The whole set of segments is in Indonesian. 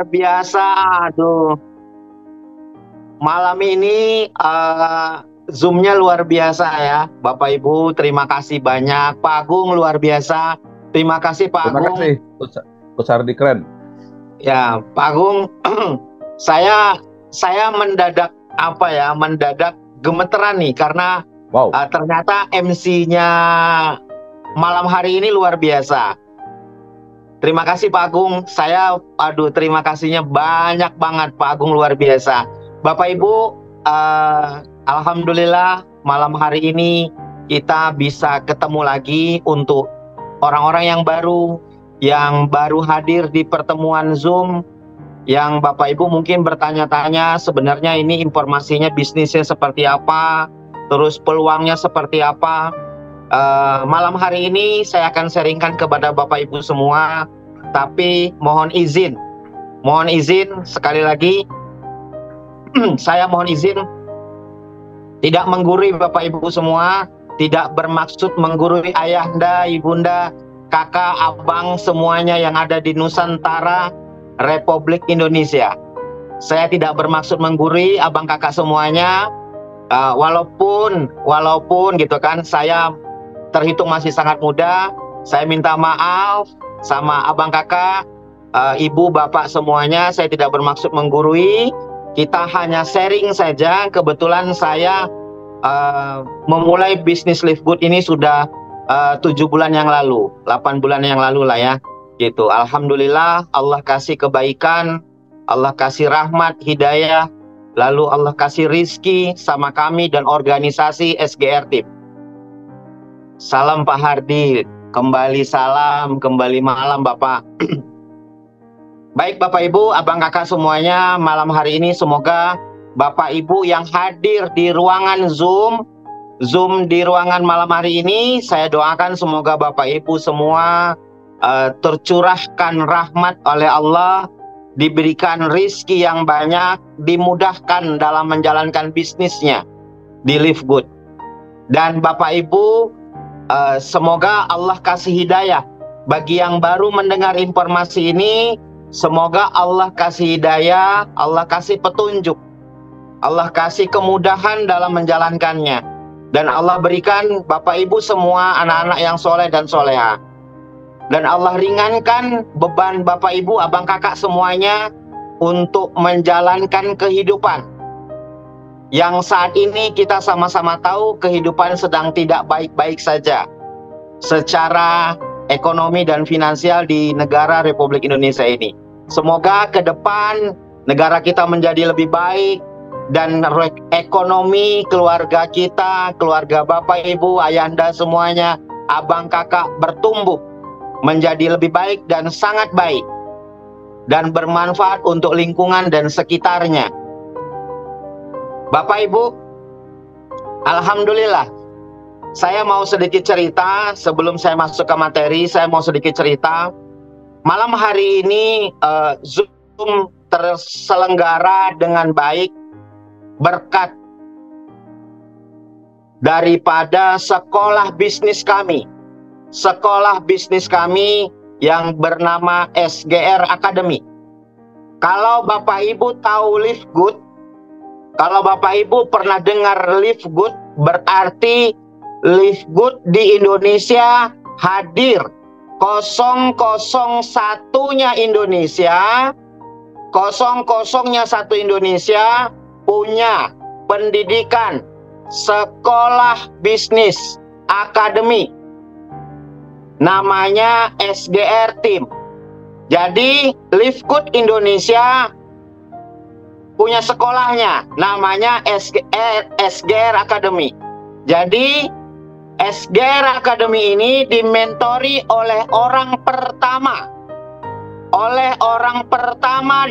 biasa. Aduh, malam ini Zoom-nya luar biasa ya, Bapak Ibu. Terima kasih banyak, Pak Agung luar biasa. Terima kasih Pak Terima Agung. kasih, Coach Hardy keren. Ya, Pak Agung, saya mendadak gemeteran nih karena Wow. ternyata MC-nya malam hari ini luar biasa. Terima kasih Pak Agung. Terima kasihnya banyak banget Pak Agung, luar biasa. Bapak Ibu, alhamdulillah malam hari ini kita bisa ketemu lagi untuk orang-orang yang baru hadir di pertemuan Zoom, yang Bapak Ibu mungkin bertanya-tanya sebenarnya ini informasinya bisnisnya seperti apa, terus peluangnya seperti apa. Malam hari ini saya akan sharingkan kepada Bapak Ibu semua, tapi mohon izin sekali lagi saya mohon izin tidak menggurui Bapak Ibu semua, tidak bermaksud menggurui ayahanda, ibunda, kakak, abang semuanya yang ada di Nusantara Republik Indonesia. Saya tidak bermaksud menggurui abang kakak semuanya, walaupun gitu kan, saya terhitung masih sangat muda. Saya minta maaf sama abang kakak, ibu bapak semuanya. Saya tidak bermaksud menggurui, kita hanya sharing saja. Kebetulan saya memulai bisnis Live Good ini sudah 7 bulan yang lalu, 8 bulan yang lalu lah ya, gitu. Alhamdulillah Allah kasih kebaikan, Allah kasih rahmat, hidayah, lalu Allah kasih rizki sama kami dan organisasi SGR Team. Salam Pak Hardy, kembali salam, kembali malam Bapak. Baik Bapak Ibu, abang kakak semuanya, malam hari ini semoga Bapak Ibu yang hadir di ruangan Zoom di ruangan malam hari ini, saya doakan semoga Bapak Ibu semua tercurahkan rahmat oleh Allah, diberikan rizki yang banyak, dimudahkan dalam menjalankan bisnisnya di Live Good. Dan Bapak Ibu, semoga Allah kasih hidayah bagi yang baru mendengar informasi ini. Semoga Allah kasih hidayah, Allah kasih petunjuk, Allah kasih kemudahan dalam menjalankannya, dan Allah berikan Bapak Ibu semua anak-anak yang soleh dan soleha, dan Allah ringankan beban Bapak Ibu, abang kakak semuanya untuk menjalankan kehidupan yang saat ini kita sama-sama tahu kehidupan sedang tidak baik-baik saja secara ekonomi dan finansial di negara Republik Indonesia ini. Semoga ke depan negara kita menjadi lebih baik, dan ekonomi keluarga kita, keluarga Bapak Ibu, ayahanda semuanya, abang kakak bertumbuh menjadi lebih baik dan sangat baik, dan bermanfaat untuk lingkungan dan sekitarnya. Bapak Ibu, alhamdulillah, saya mau sedikit cerita sebelum saya masuk ke materi. Saya mau sedikit cerita. Malam hari ini Zoom terselenggara dengan baik berkat daripada sekolah bisnis kami yang bernama SGR Academy. Kalau Bapak Ibu tahu Live Good, kalau Bapak Ibu pernah dengar Live Good, berarti Live Good di Indonesia hadir. 001-nya Indonesia, 00-nya satu Indonesia punya pendidikan sekolah bisnis akademi, namanya SGR Team. Jadi Live Good Indonesia punya sekolahnya, namanya SGR Academy. Jadi SGR Academy ini dimentori oleh orang pertama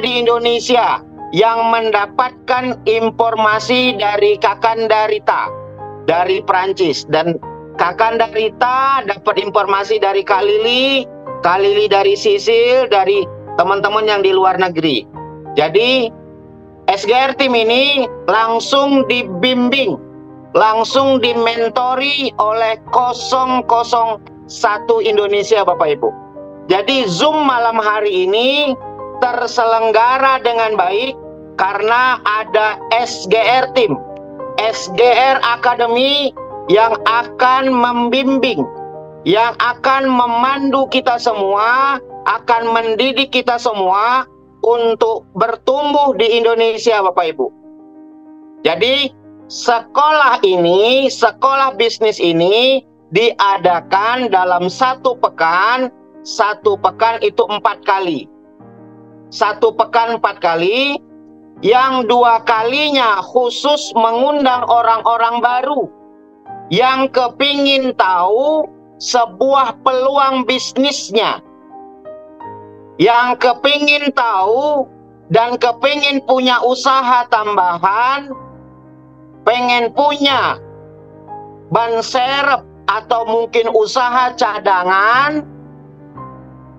di Indonesia yang mendapatkan informasi dari Kakanda Rita dari Prancis, dan Kakanda Rita dapat informasi dari Kak Lili dari Sisil, dari teman-teman yang di luar negeri. Jadi SGR Team ini langsung dibimbing, langsung dimentori oleh 001 Indonesia Bapak Ibu. Jadi Zoom malam hari ini terselenggara dengan baik karena ada SGR Team, SGR Academy yang akan membimbing, yang akan memandu kita semua, akan mendidik kita semua untuk bertumbuh di Indonesia, Bapak Ibu. Jadi sekolah ini, sekolah bisnis ini diadakan dalam satu pekan itu 4 kali. 1 pekan 4 kali, yang 2 kalinya khusus mengundang orang-orang baru yang kepingin tahu sebuah peluang bisnisnya, yang kepingin tahu dan kepingin punya usaha tambahan, pengen punya ban serep atau mungkin usaha cadangan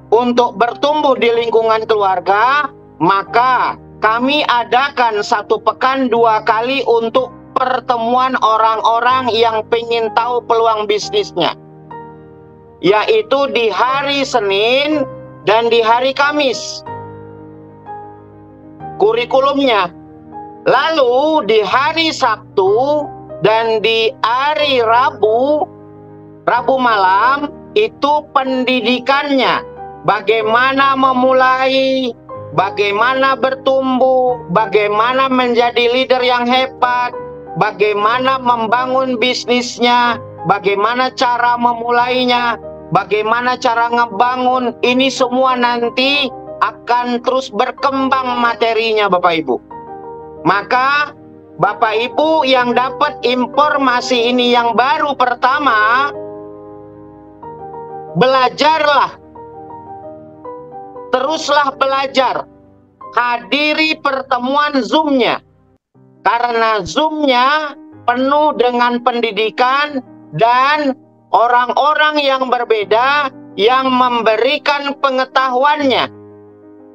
untuk bertumbuh di lingkungan keluarga, maka kami adakan 1 pekan 2 kali untuk pertemuan orang-orang yang pengen tahu peluang bisnisnya, yaitu di hari Senin dan di hari Kamis kurikulumnya. Lalu di hari Sabtu dan di hari Rabu malam itu pendidikannya. Bagaimana memulai, bagaimana bertumbuh, bagaimana menjadi leader yang hebat, bagaimana membangun bisnisnya, bagaimana cara memulainya, bagaimana cara ngebangun. Ini semua nanti akan terus berkembang materinya, Bapak Ibu. Maka Bapak Ibu yang dapat informasi ini yang baru pertama, belajarlah, teruslah belajar, hadiri pertemuan Zoom-nya, karena Zoom-nya penuh dengan pendidikan dan orang-orang yang berbeda yang memberikan pengetahuannya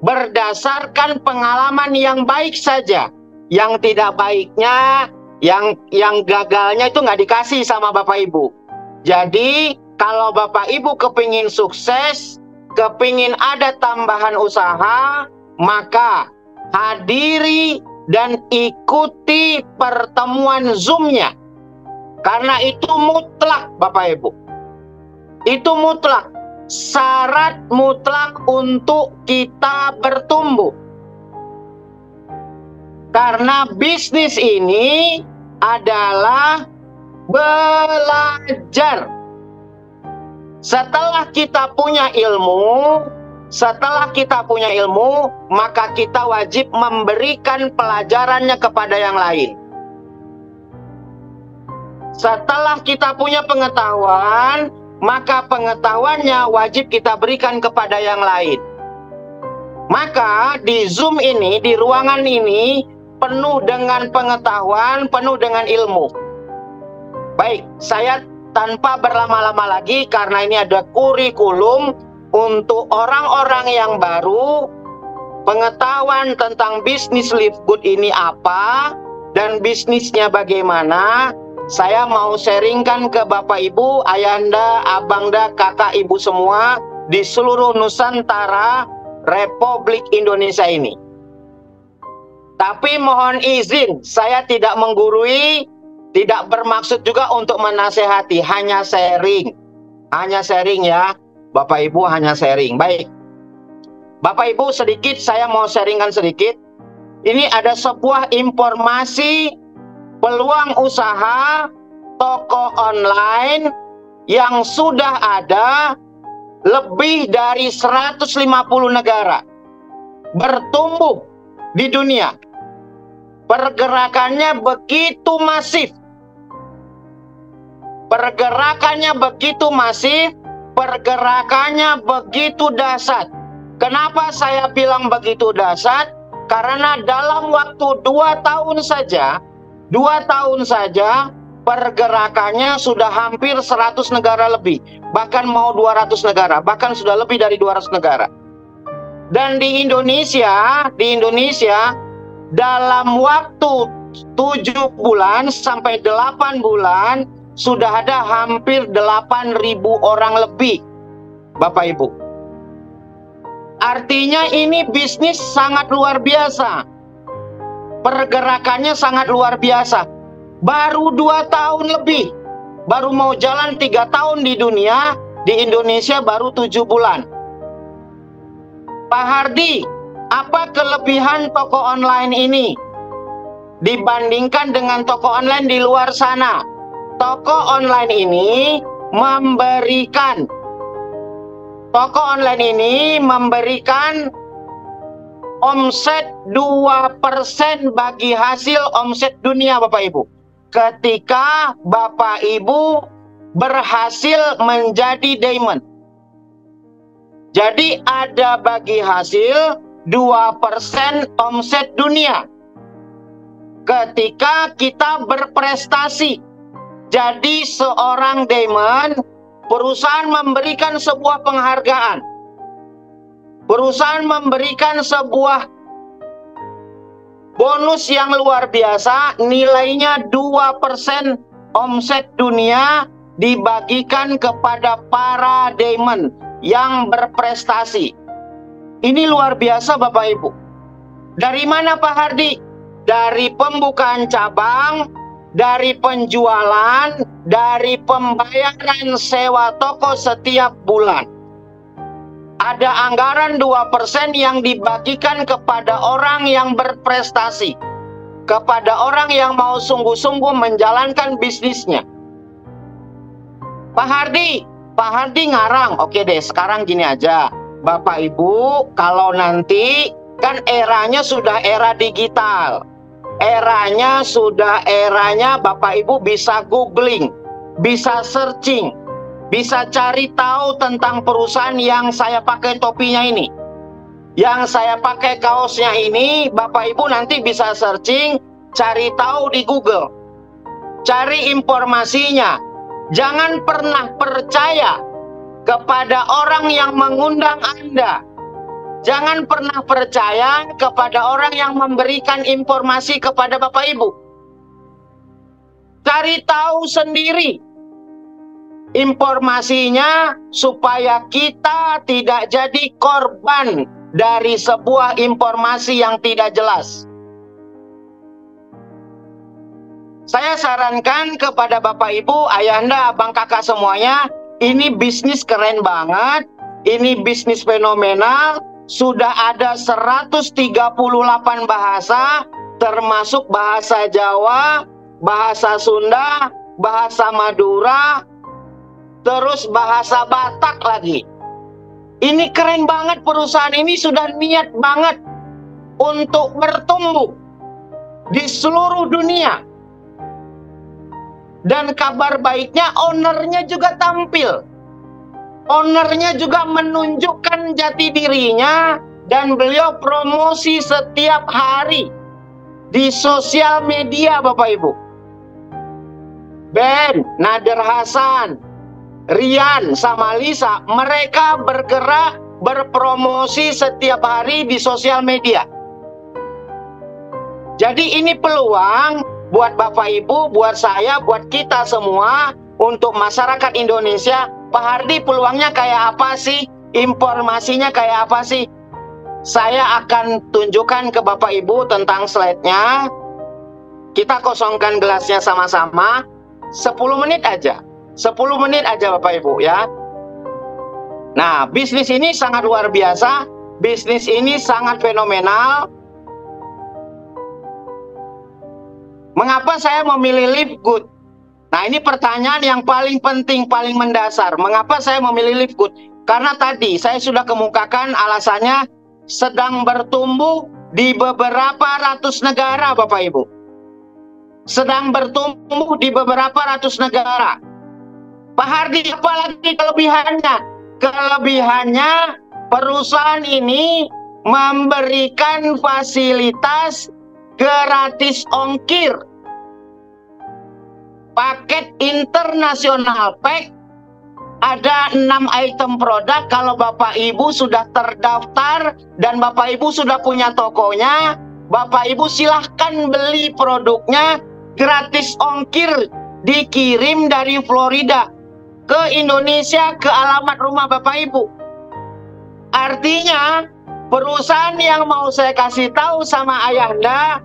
berdasarkan pengalaman yang baik saja. Yang tidak baiknya, yang gagalnya itu nggak dikasih sama Bapak Ibu. Jadi kalau Bapak Ibu kepingin sukses, kepingin ada tambahan usaha, maka hadiri dan ikuti pertemuan Zoom-nya. Karena itu mutlak, Bapak Ibu. Itu mutlak. Syarat mutlak untuk kita bertumbuh. Karena bisnis ini adalah belajar. Setelah kita punya ilmu, maka kita wajib memberikan pelajarannya kepada yang lain. Setelah kita punya pengetahuan, maka pengetahuannya wajib kita berikan kepada yang lain. Maka di Zoom ini, di ruangan ini, penuh dengan pengetahuan, penuh dengan ilmu. Baik, saya tanpa berlama-lama lagi, karena ini ada kurikulum untuk orang-orang yang baru, pengetahuan tentang bisnis Live Good ini apa, dan bisnisnya bagaimana, saya mau sharingkan ke Bapak Ibu, Ayanda, Abangda, Kakak, Ibu semua, di seluruh Nusantara, Republik Indonesia ini. Tapi mohon izin, saya tidak menggurui, tidak bermaksud juga untuk menasehati, hanya sharing. Hanya sharing ya, Bapak Ibu, hanya sharing. Baik, Bapak Ibu, sedikit saya mau sharingkan sedikit. Ini ada sebuah informasi peluang usaha toko online yang sudah ada lebih dari 150 negara. Bertumbuh di dunia. Pergerakannya begitu masif. Pergerakannya begitu masif, pergerakannya begitu dahsyat. Kenapa saya bilang begitu dahsyat? Karena dalam waktu 2 tahun saja, 2 tahun saja, pergerakannya sudah hampir 100 negara lebih. Bahkan mau 200 negara, bahkan sudah lebih dari 200 negara. Dan di Indonesia, dalam waktu 7 bulan sampai 8 bulan, sudah ada hampir 8.000 orang lebih, Bapak Ibu. Artinya ini bisnis sangat luar biasa. Pergerakannya sangat luar biasa. Baru 2 tahun lebih. Baru mau jalan 3 tahun di dunia. Di Indonesia baru 7 bulan. Pak Hardy, apa kelebihan toko online ini dibandingkan dengan toko online di luar sana? Toko online ini memberikan omset 2% bagi hasil omset dunia, Bapak Ibu. Ketika Bapak Ibu berhasil menjadi diamond. Jadi ada bagi hasil 2% omset dunia. Ketika kita berprestasi. Jadi seorang diamond, perusahaan memberikan sebuah penghargaan. Perusahaan memberikan sebuah bonus yang luar biasa, nilainya 2% omset dunia dibagikan kepada para diamond yang berprestasi. Ini luar biasa Bapak Ibu. Dari mana Pak Hardy? Dari pembukaan cabang, dari penjualan, dari pembayaran sewa toko setiap bulan. Ada anggaran 2% yang dibagikan kepada orang yang berprestasi. Kepada orang yang mau sungguh-sungguh menjalankan bisnisnya. Pak Hardy ngarang. Oke deh, sekarang gini aja. Bapak Ibu, kalau nanti kan eranya sudah era digital. Eranya sudah eranya Bapak Ibu bisa googling, bisa searching, bisa cari tahu tentang perusahaan yang saya pakai topinya ini. Yang saya pakai kaosnya ini, Bapak Ibu nanti bisa searching, cari tahu di Google. Cari informasinya. Jangan pernah percaya kepada orang yang mengundang Anda. Jangan pernah percaya kepada orang yang memberikan informasi kepada Bapak Ibu. Cari tahu sendiri informasinya supaya kita tidak jadi korban dari sebuah informasi yang tidak jelas. Saya sarankan kepada Bapak Ibu, ayahanda, abang kakak semuanya, ini bisnis keren banget, ini bisnis fenomenal. Sudah ada 138 bahasa, termasuk bahasa Jawa, bahasa Sunda, bahasa Madura, terus bahasa Batak lagi. Ini keren banget, perusahaan ini sudah niat banget untuk bertumbuh di seluruh dunia. Dan kabar baiknya, ownernya juga tampil. Ownernya juga menunjukkan jati dirinya dan beliau promosi setiap hari di sosial media Bapak Ibu. Ben, Nader Hasan, Rian, sama Lisa, mereka bergerak berpromosi setiap hari di sosial media. Jadi ini peluang buat Bapak Ibu, buat saya, buat kita semua, untuk masyarakat Indonesia. Pak Hardy, peluangnya kayak apa sih? Informasinya kayak apa sih? Saya akan tunjukkan ke Bapak Ibu tentang slide-nya. Kita kosongkan gelasnya sama-sama. 10 menit aja. 10 menit aja Bapak Ibu ya. Nah, bisnis ini sangat luar biasa. Bisnis ini sangat fenomenal. Mengapa saya memilih Live Good? Nah, ini pertanyaan yang paling penting, paling mendasar. Mengapa saya memilih Live Good? Karena tadi saya sudah kemukakan alasannya sedang bertumbuh di beberapa ratus negara, Bapak Ibu. Sedang bertumbuh di beberapa ratus negara. Pak Hardy, apa lagi kelebihannya? Kelebihannya, perusahaan ini memberikan fasilitas gratis ongkir. Paket internasional pack, ada 6 item produk. Kalau Bapak Ibu sudah terdaftar dan Bapak Ibu sudah punya tokonya, Bapak Ibu silahkan beli produknya gratis ongkir, dikirim dari Florida ke Indonesia, ke alamat rumah Bapak Ibu. Artinya, perusahaan yang mau saya kasih tahu sama ayahanda,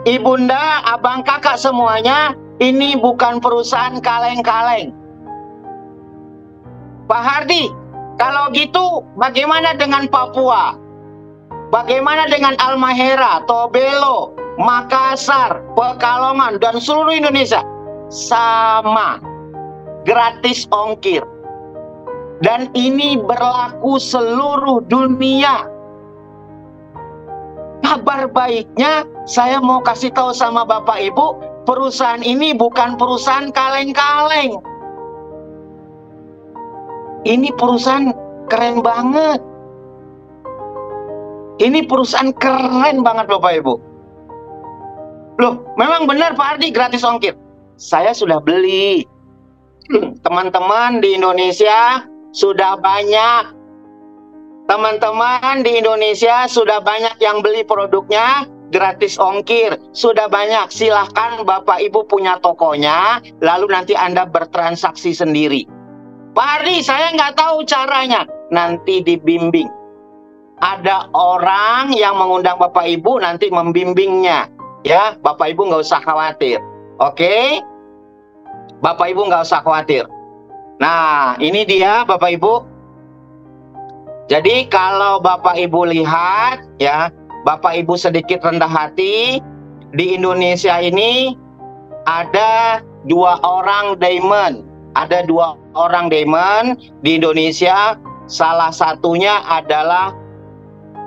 ibunda, abang, kakak semuanya, ini bukan perusahaan kaleng-kaleng. Pak Hardi, kalau gitu bagaimana dengan Papua? Bagaimana dengan Halmahera, Tobelo, Makassar, Pekalongan, dan seluruh Indonesia? Sama, gratis ongkir. Dan ini berlaku seluruh dunia. Kabar baiknya, saya mau kasih tahu sama Bapak Ibu, perusahaan ini bukan perusahaan kaleng-kaleng. Ini perusahaan keren banget. Ini perusahaan keren banget Bapak Ibu. Loh, memang benar Pak Hardi gratis ongkir. Saya sudah beli. Teman-teman di Indonesia sudah banyak. Teman-teman di Indonesia sudah banyak yang beli produknya gratis ongkir. Sudah banyak. Silahkan Bapak Ibu punya tokonya, lalu nanti Anda bertransaksi sendiri. Pak Hardi, saya nggak tahu caranya. Nanti dibimbing. Ada orang yang mengundang Bapak Ibu nanti membimbingnya. Ya, Bapak Ibu nggak usah khawatir. Oke? Bapak Ibu nggak usah khawatir. Nah, ini dia Bapak Ibu. Jadi kalau Bapak Ibu lihat, ya, Bapak Ibu sedikit rendah hati. Di Indonesia ini ada 2 orang diamond. Ada 2 orang diamond di Indonesia. Salah satunya adalah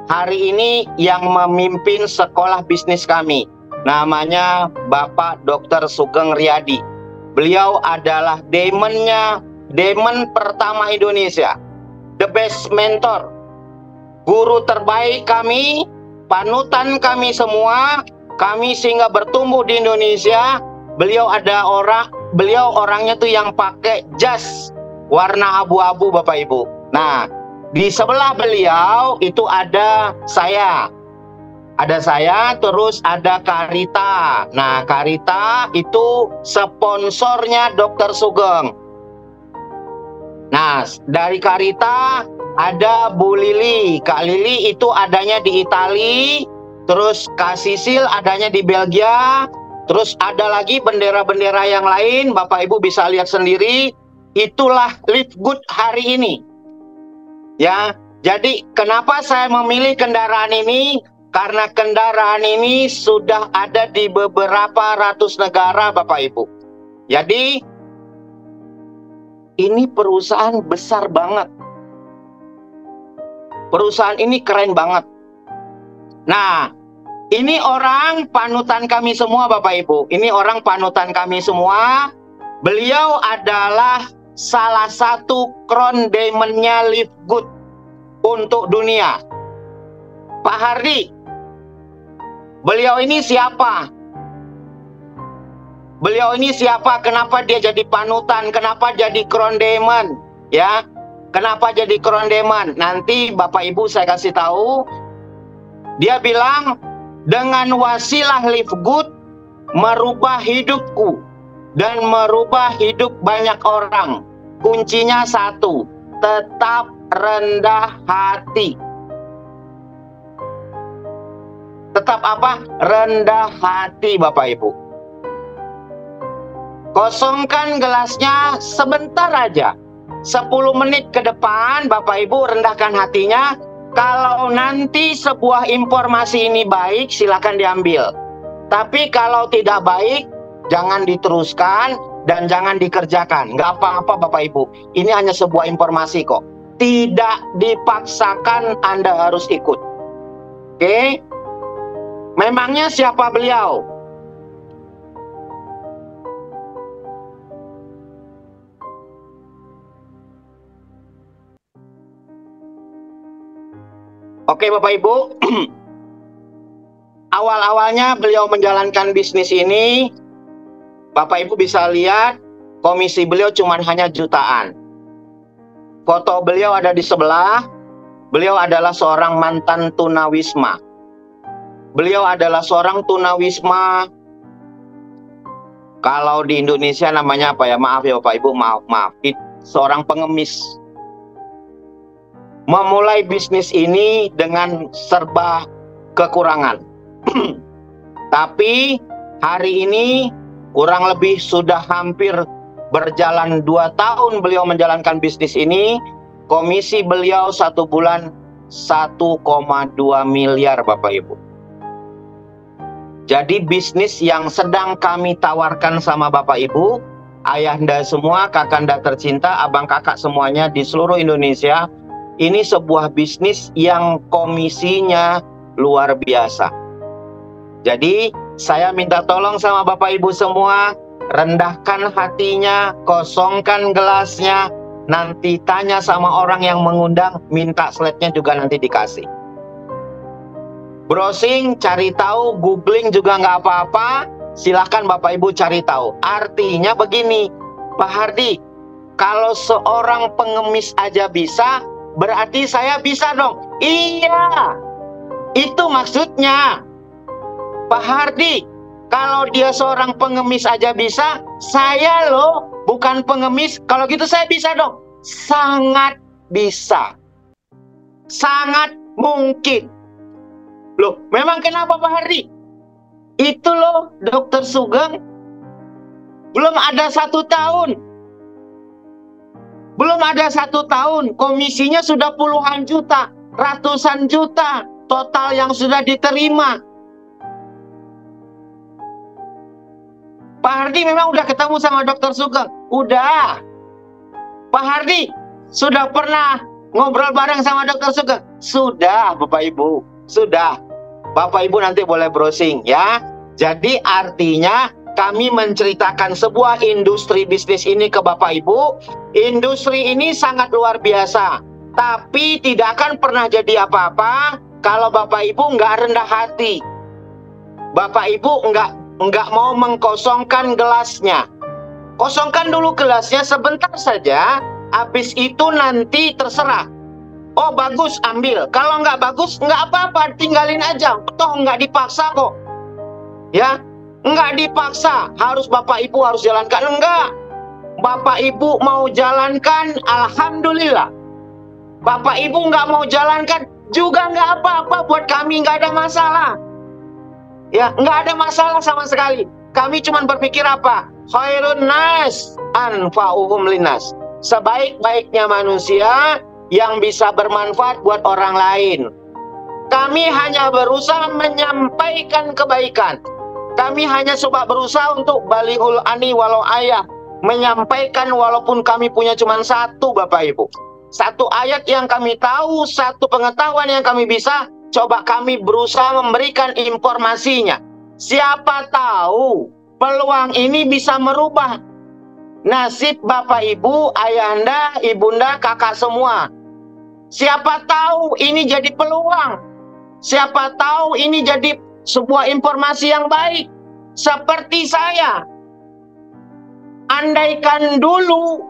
hari ini yang memimpin sekolah bisnis kami. Namanya Bapak Dr. Sugeng Riyadi. Beliau adalah diamond pertama Indonesia. The best mentor. Guru terbaik kami, panutan kami semua. Kami sehingga bertumbuh di Indonesia. Beliau orangnya tuh yang pakai jas warna abu-abu Bapak Ibu. Nah, di sebelah beliau itu ada saya. Ada saya, terus ada Karita. Nah, Karita itu sponsornya Dr. Sugeng. Nah, dari Karita ada Bu Lili. Kak Lili itu adanya di Itali. Terus Kak Sisil adanya di Belgia. Terus ada lagi bendera-bendera yang lain. Bapak Ibu bisa lihat sendiri. Itulah Live Good hari ini. Ya, jadi kenapa saya memilih kendaraan ini? Karena kendaraan ini sudah ada di beberapa ratus negara Bapak Ibu. Jadi ini perusahaan besar banget. Perusahaan ini keren banget. Nah, ini orang panutan kami semua Bapak Ibu. Ini orang panutan kami semua. Beliau adalah salah satu crown diamond-nya Live Good untuk dunia. Pak Hardi, beliau ini siapa? Beliau ini siapa? Kenapa dia jadi panutan? Kenapa jadi crown diamond? Ya, kenapa jadi crown diamond? Nanti Bapak Ibu saya kasih tahu. Dia bilang, dengan wasilah Live Good merubah hidupku dan merubah hidup banyak orang. Kuncinya satu, tetap rendah hati. Tetap apa? Rendah hati Bapak Ibu. Kosongkan gelasnya sebentar aja. 10 menit ke depan Bapak Ibu rendahkan hatinya. Kalau nanti sebuah informasi ini baik, silakan diambil. Tapi kalau tidak baik, jangan diteruskan dan jangan dikerjakan. Nggak apa-apa Bapak Ibu. Ini hanya sebuah informasi kok. Tidak dipaksakan Anda harus ikut. Oke? Memangnya siapa beliau? Oke Bapak Ibu. Awal-awalnya beliau menjalankan bisnis ini, Bapak Ibu bisa lihat komisi beliau cuma hanya jutaan. Foto beliau ada di sebelah. Beliau adalah seorang mantan tunawisma. Beliau adalah seorang tunawisma. Kalau di Indonesia namanya apa ya? Maaf ya Bapak Ibu, maaf. Seorang pengemis. memulai bisnis ini dengan serba kekurangan. Tapi hari ini kurang lebih sudah hampir berjalan 2 tahun beliau menjalankan bisnis ini. Komisi beliau 1 bulan 1,2 miliar Bapak Ibu. Jadi bisnis yang sedang kami tawarkan sama Bapak Ibu, ayahanda semua, kakanda tercinta, abang kakak semuanya di seluruh Indonesia, ini sebuah bisnis yang komisinya luar biasa. Jadi saya minta tolong sama Bapak Ibu semua, rendahkan hatinya, kosongkan gelasnya, nanti tanya sama orang yang mengundang, minta slide-nya juga nanti dikasih. Browsing, cari tahu, googling juga nggak apa-apa, silahkan Bapak Ibu cari tahu. Artinya begini, Pak Hardi, kalau seorang pengemis aja bisa, berarti saya bisa dong. Iya, itu maksudnya. Pak Hardi, kalau dia seorang pengemis aja bisa, saya loh bukan pengemis, kalau gitu saya bisa dong. Sangat bisa. Sangat mungkin. Loh, memang kenapa Pak Hardi? Itu loh, Dokter Sugeng, belum ada 1 tahun. Belum ada 1 tahun, komisinya sudah puluhan juta, ratusan juta total yang sudah diterima. Pak Hardi memang udah ketemu sama Dokter Sugeng? Udah. Pak Hardi sudah pernah ngobrol bareng sama Dokter Sugeng? Sudah, Bapak Ibu. Sudah. Bapak Ibu nanti boleh browsing ya. Jadi artinya kami menceritakan sebuah industri bisnis ini ke Bapak Ibu. Industri ini sangat luar biasa, tapi tidak akan pernah jadi apa-apa kalau Bapak Ibu nggak rendah hati. Bapak Ibu nggak mau mengkosongkan gelasnya. Kosongkan dulu gelasnya sebentar saja, habis itu nanti terserah. Oh bagus, ambil. Kalau nggak bagus, nggak apa-apa, tinggalin aja. Toh nggak dipaksa kok. Ya, nggak dipaksa, harus Bapak Ibu harus jalankan. Enggak, Bapak Ibu mau jalankan, Alhamdulillah. Bapak Ibu nggak mau jalankan, juga nggak apa-apa, buat kami nggak ada masalah. Ya, nggak ada masalah sama sekali. Kami cuma berpikir apa? Khairun nas anfa'uhum linnas. Sebaik-baiknya manusia yang bisa bermanfaat buat orang lain. Kami hanya berusaha menyampaikan kebaikan. Kami hanya coba berusaha untuk balihul ani walau ayah, menyampaikan walaupun kami punya cuma 1 Bapak Ibu. 1 ayat yang kami tahu, 1 pengetahuan yang kami bisa, coba kami berusaha memberikan informasinya. Siapa tahu peluang ini bisa merubah nasib Bapak Ibu, ayahanda, ibunda, kakak semua. Siapa tahu ini jadi peluang. Siapa tahu ini jadi sebuah informasi yang baik. Seperti saya, andaikan dulu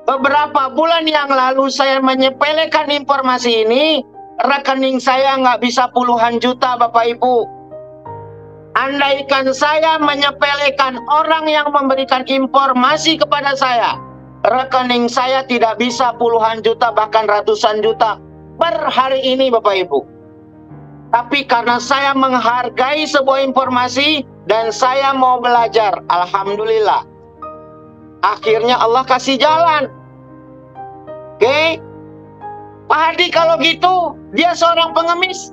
beberapa bulan yang lalu saya menyepelekan informasi ini, rekening saya nggak bisa puluhan juta Bapak Ibu. Andaikan saya menyepelekan orang yang memberikan informasi kepada saya, rekening saya tidak bisa puluhan juta bahkan ratusan juta per hari ini Bapak Ibu. Tapi karena saya menghargai sebuah informasi dan saya mau belajar, Alhamdulillah. Akhirnya Allah kasih jalan. Oke? Pak Hardi kalau gitu, dia seorang pengemis.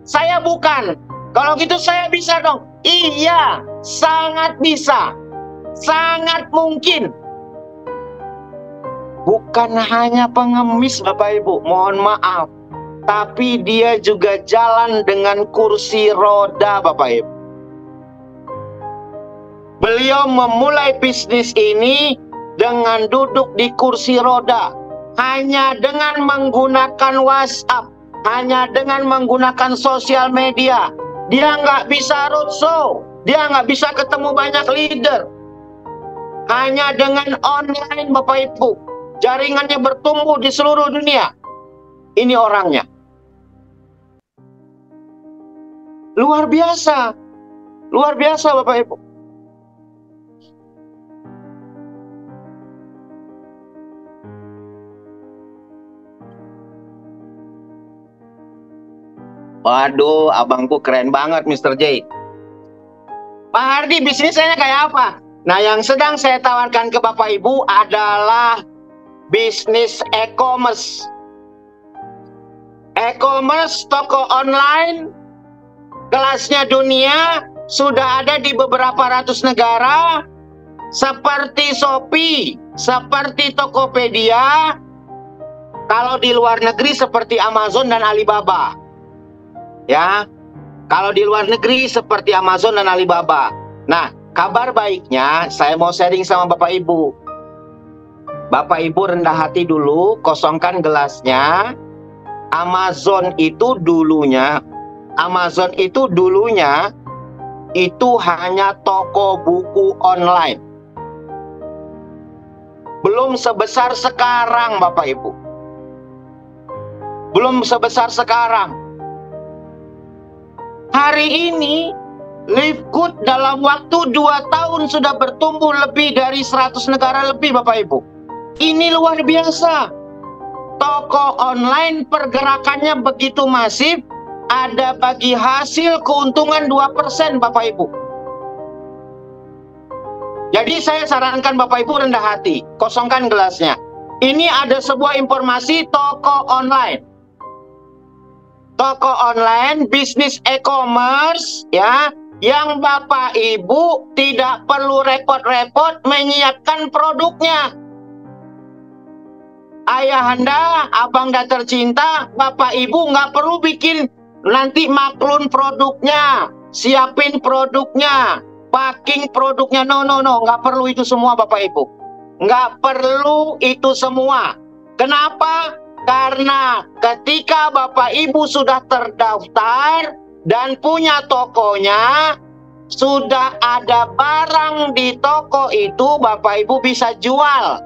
Saya bukan. Kalau gitu saya bisa dong. Iya, sangat bisa. Sangat mungkin. Bukan hanya pengemis Bapak Ibu, mohon maaf. Tapi dia juga jalan dengan kursi roda Bapak Ibu. Beliau memulai bisnis ini dengan duduk di kursi roda. Hanya dengan menggunakan WhatsApp. Hanya dengan menggunakan sosial media. Dia nggak bisa roadshow. Dia nggak bisa ketemu banyak leader. Hanya dengan online Bapak Ibu. Jaringannya bertumbuh di seluruh dunia. Ini orangnya. Luar biasa. Luar biasa Bapak Ibu. Waduh, abangku keren banget, Mr. J. Pak Hardi, bisnisnya kayak apa? Nah, yang sedang saya tawarkan ke Bapak Ibu adalah bisnis e-commerce. E-commerce, toko online, kelasnya dunia, sudah ada di beberapa ratus negara, seperti Shopee, seperti Tokopedia, kalau di luar negeri seperti Amazon dan Alibaba. Ya, kalau di luar negeri seperti Amazon dan Alibaba. Nah, kabar baiknya saya mau sharing sama Bapak Ibu. Bapak Ibu rendah hati dulu, kosongkan gelasnya. Amazon itu dulunya itu hanya toko buku online. Belum sebesar sekarang, Bapak Ibu. Belum sebesar sekarang. Hari ini Livegood dalam waktu 2 tahun sudah bertumbuh lebih dari 100 negara lebih, Bapak Ibu. Ini luar biasa. Toko online pergerakannya begitu masif, ada bagi hasil keuntungan 2%, Bapak Ibu. Jadi saya sarankan Bapak Ibu rendah hati, kosongkan gelasnya. Ini ada sebuah informasi toko online. Toko online, bisnis e-commerce, ya, yang Bapak Ibu tidak perlu repot-repot menyiapkan produknya. Ayahanda, abangda tercinta, Bapak Ibu nggak perlu bikin nanti maklun produknya, siapin produknya, packing produknya. No, nggak perlu itu semua, Bapak Ibu. Nggak perlu itu semua. Kenapa? Karena ketika Bapak Ibu sudah terdaftar dan punya tokonya, sudah ada barang di toko itu, Bapak Ibu bisa jual.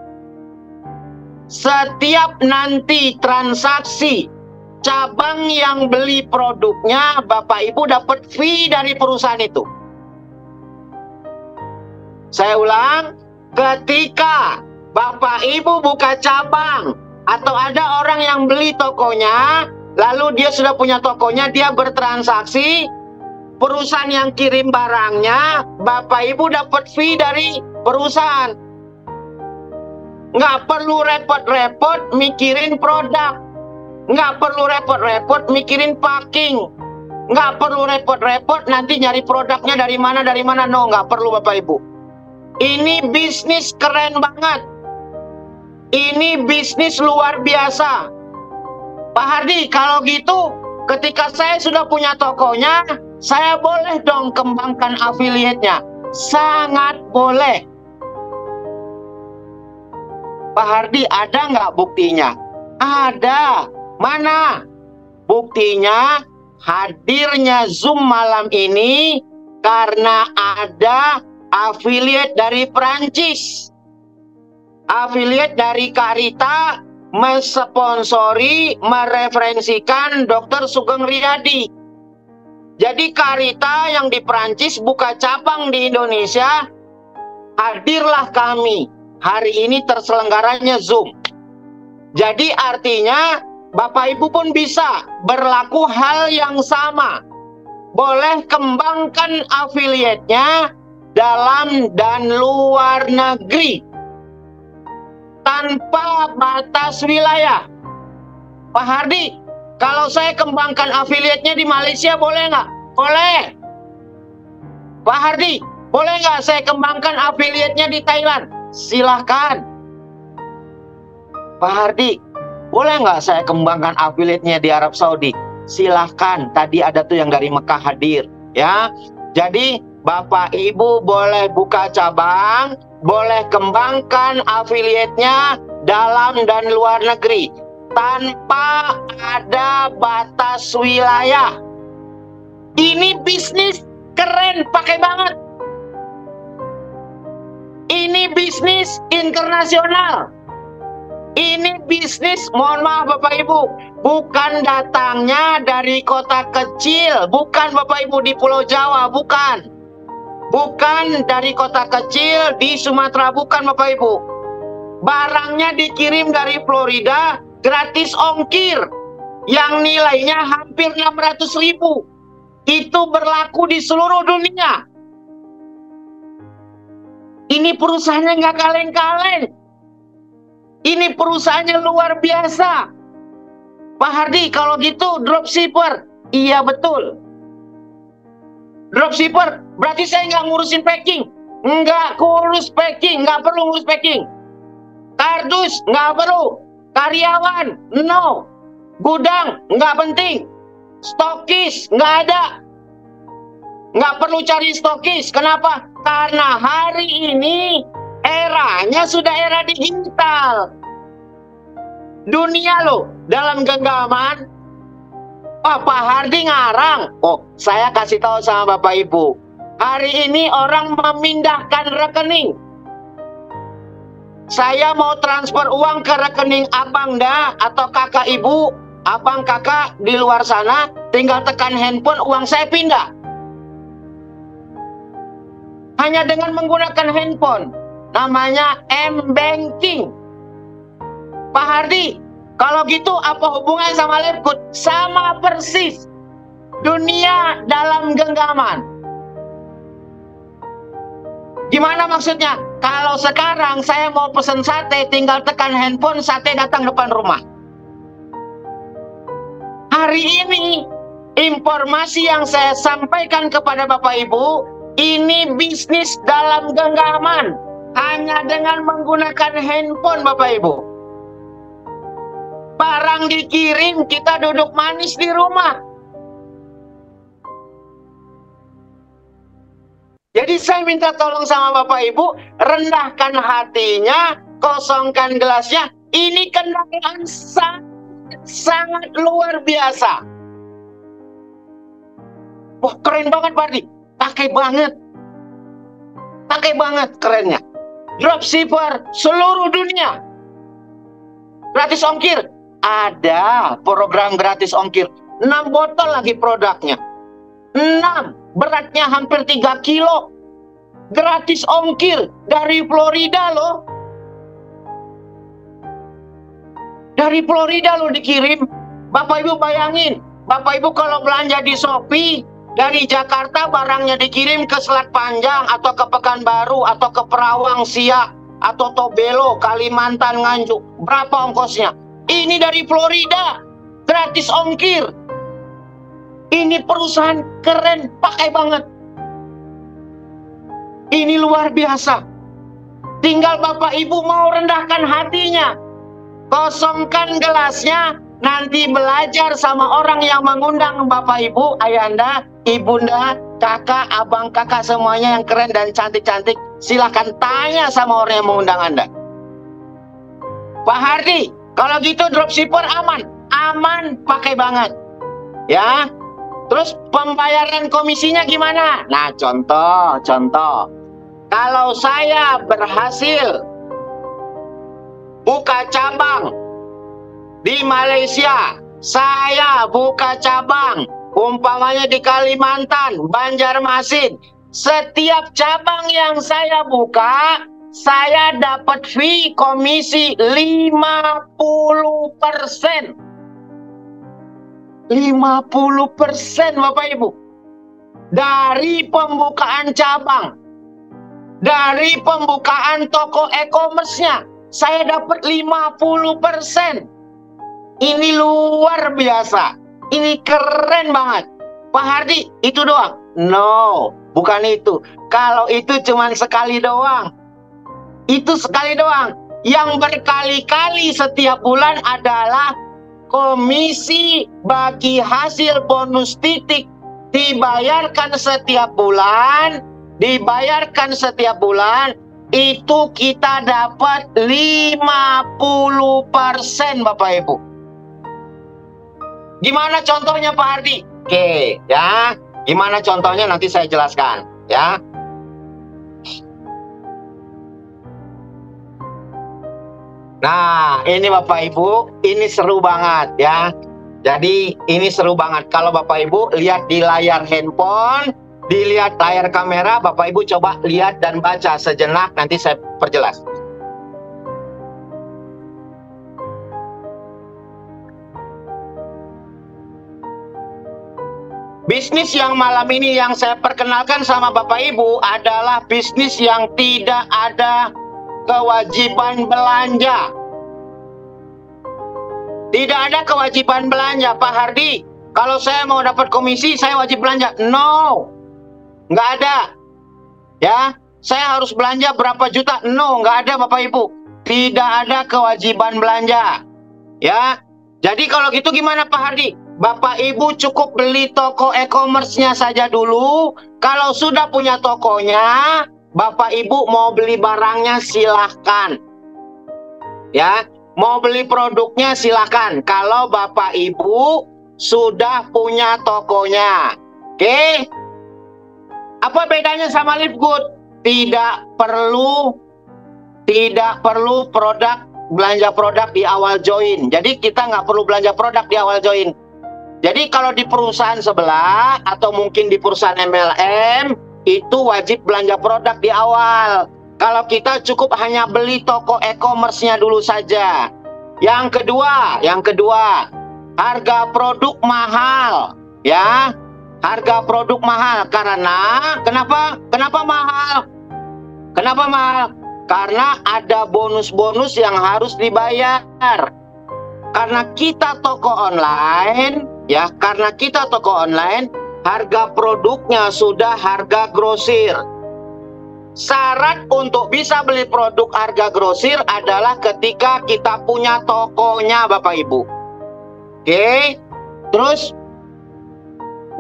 Setiap nanti transaksi cabang yang beli produknya, Bapak Ibu dapat fee dari perusahaan itu. Saya ulang, ketika Bapak Ibu buka cabang atau ada orang yang beli tokonya, lalu dia sudah punya tokonya, dia bertransaksi, perusahaan yang kirim barangnya, Bapak Ibu dapat fee dari perusahaan. Nggak perlu repot-repot mikirin produk. Nggak perlu repot-repot mikirin packing. Nggak perlu repot-repot nanti nyari produknya dari mana. No, nggak perlu, Bapak Ibu. Ini bisnis keren banget. Ini bisnis luar biasa. Pak Hardi, kalau gitu, ketika saya sudah punya tokonya, saya boleh dong kembangkan afiliatnya. Sangat boleh. Pak Hardi, ada nggak buktinya? Ada. Mana? Buktinya hadirnya Zoom malam ini karena ada afiliat dari Prancis. Afiliat dari Carita mensponsori, mereferensikan Dr. Sugeng Riyadi. Jadi Carita yang di Prancis buka cabang di Indonesia, hadirlah kami. Hari ini terselenggaranya Zoom. Jadi artinya Bapak Ibu pun bisa berlaku hal yang sama. Boleh kembangkan afiliatnya dalam dan luar negeri. Tanpa batas wilayah. Pak Hardi, kalau saya kembangkan afiliatnya di Malaysia boleh nggak? Boleh. Pak Hardi, boleh nggak saya kembangkan afiliatnya di Thailand? Silahkan. Pak Hardi, boleh nggak saya kembangkan afiliatnya di Arab Saudi? Silahkan. Tadi ada tuh yang dari Mekah hadir, ya. Jadi Bapak Ibu boleh buka cabang, boleh kembangkan afiliatnya dalam dan luar negeri tanpa ada batas wilayah. Ini bisnis keren, pakai banget. Ini bisnis internasional. Ini bisnis, mohon maaf Bapak Ibu, bukan datangnya dari kota kecil, bukan Bapak Ibu di Pulau Jawa, bukan. Bukan dari kota kecil di Sumatera, bukan Bapak Ibu. Barangnya dikirim dari Florida, gratis ongkir. yang nilainya hampir 600.000. Itu berlaku di seluruh dunia. Ini perusahaannya nggak kaleng-kaleng. Ini perusahaannya luar biasa. Pak Hardi, kalau gitu dropshipper. Iya betul. Dropshipper, berarti saya nggak ngurusin packing. Nggak ngurus packing, nggak perlu ngurus packing. Kardus, nggak perlu. Karyawan, no. Gudang, nggak penting. Stokis, nggak ada. Nggak perlu cari stokis. Kenapa? Karena hari ini eranya sudah era digital. Dunia loh, dalam genggaman. Pak Hardi ngarang. Oh, saya kasih tahu sama Bapak Ibu. Hari ini orang memindahkan rekening. Saya mau transfer uang ke rekening abang dah atau kakak ibu. Abang kakak di luar sana, tinggal tekan handphone, uang saya pindah. Hanya dengan menggunakan handphone. Namanya M-Banking. Pak Hardi, kalau gitu apa hubungannya sama Lapkut? Sama persis. Dunia dalam genggaman. Gimana maksudnya? Kalau sekarang saya mau pesen sate, tinggal tekan handphone, sate datang depan rumah. Hari ini, informasi yang saya sampaikan kepada Bapak Ibu, ini bisnis dalam genggaman. Hanya dengan menggunakan handphone, Bapak Ibu. Barang dikirim, kita duduk manis di rumah. Jadi saya minta tolong sama Bapak Ibu, rendahkan hatinya, kosongkan gelasnya. Ini kendaraan sangat luar biasa. Wah, keren banget Pak Ardi. Pakai banget kerennya. Dropshipper seluruh dunia. Gratis ongkir. Ada program gratis ongkir. 6 botol lagi produknya. 6. Beratnya hampir 3 kilo. Gratis ongkir dari Florida loh. Dari Florida loh dikirim. Bapak Ibu bayangin. Bapak Ibu kalau belanja di Shopee, dari Jakarta barangnya dikirim ke Selat Panjang atau ke Pekanbaru atau ke Perawang, Siak atau Tobelo, Kalimantan, Nganjuk. Berapa ongkosnya? Ini dari Florida. Gratis ongkir. Ini perusahaan keren, pakai banget. Ini luar biasa. Tinggal Bapak Ibu mau rendahkan hatinya. Kosongkan gelasnya, nanti belajar sama orang yang mengundang Bapak Ibu, ayahanda, ibunda, kakak, abang, kakak, semuanya yang keren dan cantik-cantik. Silahkan tanya sama orang yang mengundang Anda. Pak Hardi, kalau gitu dropshipper aman. Aman, pakai banget. Ya. Terus pembayaran komisinya gimana? Nah, contoh. Kalau saya berhasil buka cabang di Malaysia, saya buka cabang umpamanya di Kalimantan, Banjarmasin. Setiap cabang yang saya buka, saya dapat fee komisi 50%. 50% Bapak Ibu. Dari pembukaan cabang. Dari pembukaan toko e-commerce-nya. Saya dapat 50%. Ini luar biasa. Ini keren banget. Pak Hardi, itu doang? No, bukan itu. Kalau itu cuma sekali doang. Itu sekali doang. Yang berkali-kali setiap bulan adalah komisi bagi hasil bonus titik. Dibayarkan setiap bulan. Itu kita dapat 50% Bapak Ibu. Gimana contohnya Pak Hardi? Oke, ya. Gimana contohnya nanti saya jelaskan, ya. Nah, ini Bapak Ibu, ini seru banget ya. Jadi ini seru banget. Kalau Bapak Ibu lihat di layar handphone, dilihat layar kamera, Bapak Ibu coba lihat dan baca sejenak, nanti saya perjelas. Bisnis yang malam ini yang saya perkenalkan sama Bapak Ibu adalah bisnis yang tidak ada kewajiban belanja. Tidak ada kewajiban belanja, Pak Hardi. Kalau saya mau dapat komisi, saya wajib belanja. No, nggak ada. Ya, saya harus belanja berapa juta? No, nggak ada, Bapak Ibu. Tidak ada kewajiban belanja. Ya, jadi kalau gitu gimana, Pak Hardi? Bapak Ibu cukup beli toko e-commerce-nya saja dulu. Kalau sudah punya tokonya, Bapak Ibu mau beli barangnya silahkan. Ya, mau beli produknya silahkan. Kalau Bapak Ibu sudah punya tokonya. Oke? Apa bedanya sama Livegood? Tidak perlu belanja produk di awal join. Jadi kita nggak perlu belanja produk di awal join. Jadi kalau di perusahaan sebelah atau mungkin di perusahaan MLM itu wajib belanja produk di awal. Kalau kita cukup hanya beli toko e-commerce-nya dulu saja. Yang kedua, harga produk mahal, ya. Harga produk mahal karena kenapa mahal? Kenapa mahal? Karena ada bonus-bonus yang harus dibayar. Karena kita toko online, ya, harga produknya sudah harga grosir. Syarat untuk bisa beli produk harga grosir adalah ketika kita punya tokonya, Bapak Ibu. Oke, terus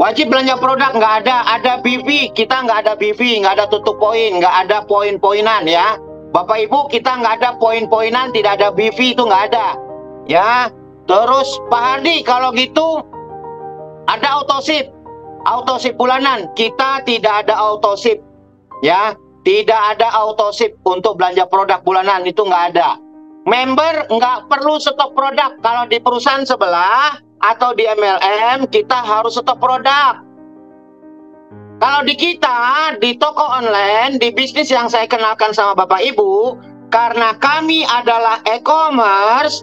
wajib belanja produk nggak ada BV, kita nggak ada BV, nggak ada tutup poin, nggak ada poin-poinan ya. Bapak Ibu, kita nggak ada poin-poinan, tidak ada BV, itu nggak ada. Ya, terus Pak Hardi, kalau gitu ada autoship bulanan. Kita tidak ada autoship, ya, tidak ada autoship untuk belanja produk bulanan, itu nggak ada. Member nggak perlu stok produk. Kalau di perusahaan sebelah atau di MLM kita harus stok produk. Kalau di kita, di toko online, di bisnis yang saya kenalkan sama Bapak Ibu, karena kami adalah e-commerce,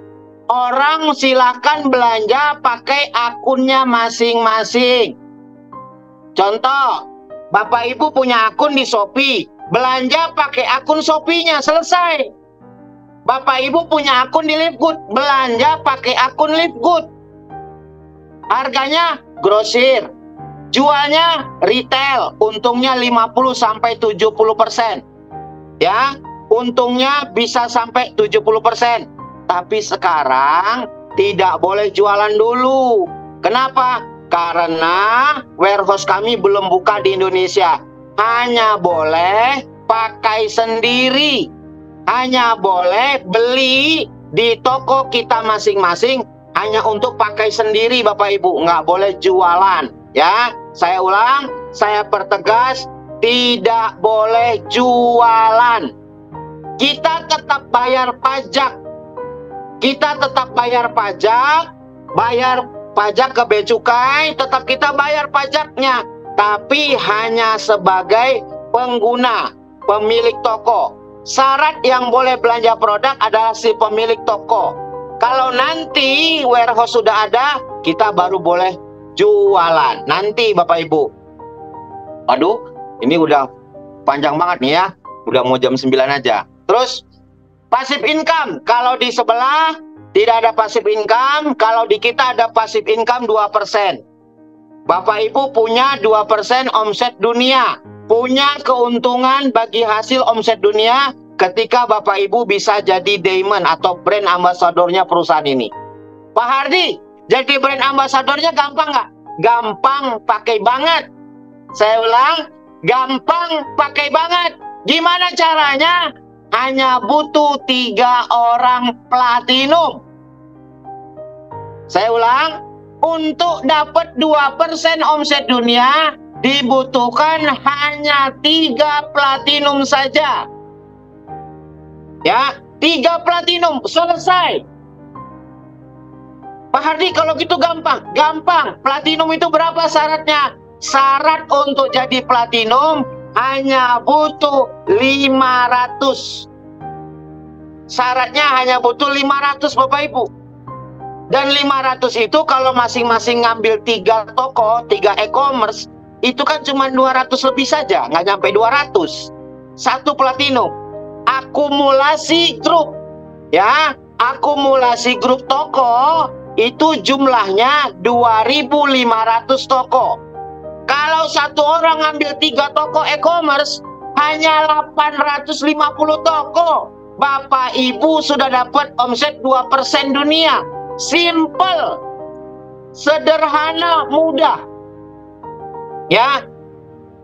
orang silakan belanja pakai akunnya masing-masing. Contoh, Bapak Ibu punya akun di Shopee, belanja pakai akun Shopee-nya, selesai. Bapak Ibu punya akun di Livegood, belanja pakai akun Livegood. Harganya grosir, jualnya retail, untungnya 50-70%. Ya, untungnya bisa sampai 70%. Tapi sekarang tidak boleh jualan dulu. Kenapa? Karena warehouse kami belum buka di Indonesia. Hanya boleh pakai sendiri. Hanya boleh beli di toko kita masing-masing. Hanya untuk pakai sendiri, Bapak Ibu. Nggak boleh jualan. Ya, saya ulang, saya pertegas, tidak boleh jualan. Kita tetap bayar pajak. Kita tetap bayar pajak ke Bea Cukai, tetap kita bayar pajaknya. Tapi hanya sebagai pengguna, pemilik toko. Syarat yang boleh belanja produk adalah si pemilik toko. Kalau nanti warehouse sudah ada, kita baru boleh jualan. Nanti Bapak Ibu. Aduh, ini udah panjang banget nih ya. Udah mau jam 9 aja. Terus, passive income. Kalau di sebelah tidak ada passive income. Kalau di kita ada passive income 2%. Bapak Ibu punya 2% omset dunia. Punya keuntungan bagi hasil omset dunia ketika Bapak Ibu bisa jadi diamond atau brand ambasadornya perusahaan ini. Pak Hardi, jadi brand ambasadornya gampang nggak? Gampang, pakai banget. Saya ulang, gampang, pakai banget. Gimana caranya? Hanya butuh 3 orang platinum. Saya ulang, untuk dapat 2% omset dunia, dibutuhkan hanya 3 platinum saja. Ya, 3 platinum, selesai. Pak Hardi, kalau gitu gampang. Gampang. Platinum itu berapa syaratnya? Syarat untuk jadi platinum hanya butuh 500. Syaratnya hanya butuh 500, Bapak Ibu. Dan 500 itu kalau masing-masing ngambil 3 toko, 3 e-commerce, itu kan cuma 200 lebih saja, nggak nyampe 200. Satu platinum. Akumulasi grup, ya, akumulasi grup toko itu jumlahnya 2.500 toko. Kalau satu orang ngambil 3 toko e-commerce, hanya 850 toko. Bapak Ibu sudah dapat omset 2% dunia. Simple, sederhana, mudah. Ya,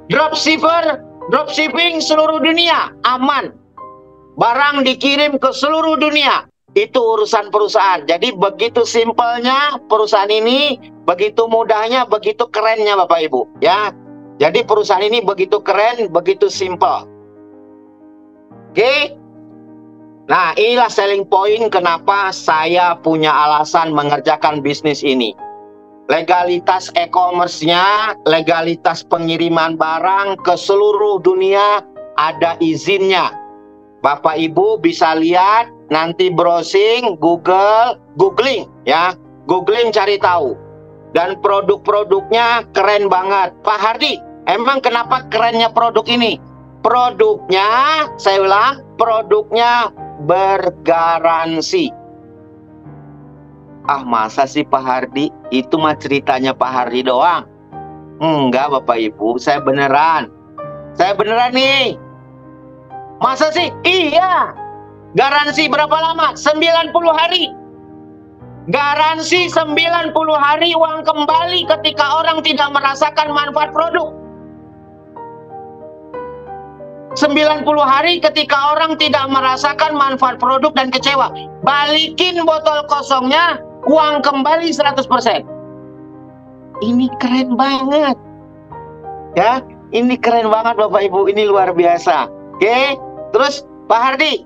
dropshipping seluruh dunia, aman. Barang dikirim ke seluruh dunia. Itu urusan perusahaan. Jadi begitu simpelnya perusahaan ini, begitu mudahnya, begitu kerennya Bapak Ibu. Ya, jadi perusahaan ini begitu keren, begitu simpel. Oke. Nah, inilah selling point kenapa saya punya alasan mengerjakan bisnis ini. Legalitas e-commerce-nya, legalitas pengiriman barang ke seluruh dunia ada izinnya. Bapak Ibu bisa lihat, nanti browsing, googling ya. Googling cari tahu. Dan produk-produknya keren banget. Pak Hardi, emang kenapa kerennya produk ini? Produknya, saya ulang, produknya bergaransi. Ah, masa sih Pak Hardi? Itu mah ceritanya Pak Hardi doang. Enggak Bapak Ibu, saya beneran. Saya beneran nih. Masa sih? Iya. Garansi berapa lama? 90 hari. Garansi 90 hari uang kembali ketika orang tidak merasakan manfaat produk. 90 hari ketika orang tidak merasakan manfaat produk dan kecewa. Balikin botol kosongnya, uang kembali 100%. Ini keren banget. Ya, ini keren banget Bapak Ibu, ini luar biasa. Oke, terus Pak Hardi,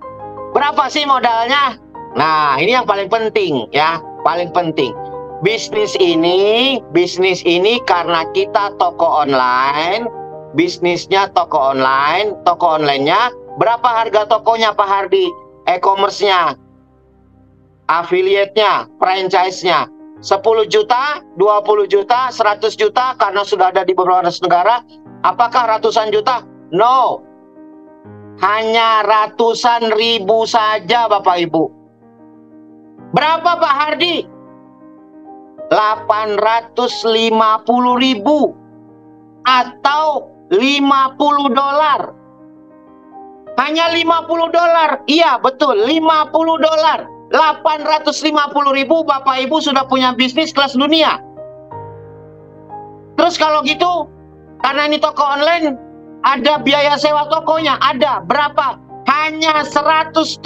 berapa sih modalnya? Nah, ini yang paling penting ya, paling penting. Bisnis ini karena kita toko online, bisnisnya toko online-nya, berapa harga tokonya Pak Hardi? E-commerce-nya, affiliate-nya, franchise-nya, 10 juta, 20 juta, 100 juta karena sudah ada di beberapa negara. Apakah ratusan juta? No. Hanya ratusan ribu saja Bapak Ibu. Berapa Pak Hardi? 850.000 atau 50 dolar. Hanya 50 dolar. Iya, betul, 50 dolar. 850.000 Bapak Ibu sudah punya bisnis kelas dunia. Terus kalau gitu, karena ini toko online, ada biaya sewa tokonya, ada berapa? Hanya 170.000